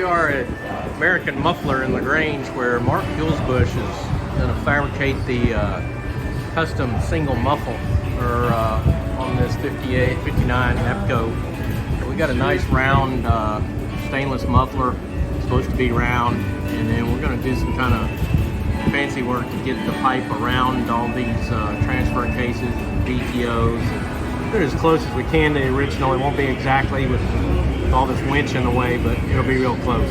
we are at American Muffler in the Grange, where Mark Huelsbusch is going to fabricate the custom single muffle on this 59 NAPCO. So we got a nice round stainless muffler. It's supposed to be round, and then we're going to do some kind of fancy work to get the pipe around all these transfer cases, BTOs. Get as close as we can to the original. It won't be exactly with all this winch in the way, but it'll be real close.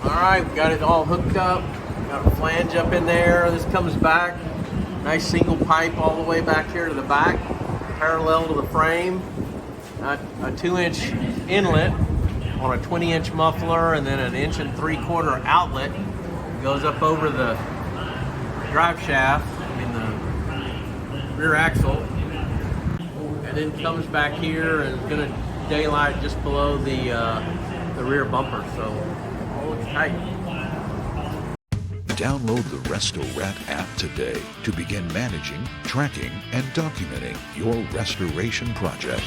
Alright, we got it all hooked up. Got a flange up in there. This comes back. Nice single pipe all the way back here to the back, parallel to the frame. A 2-inch inlet on a 20-inch muffler, and then an 1 3/4 outlet. Goes up over the drive shaft, the rear axle, and then comes back here and is going to daylight just below the rear bumper. So all looks tight. Download the Resto-Rat app today to begin managing, tracking, and documenting your restoration project.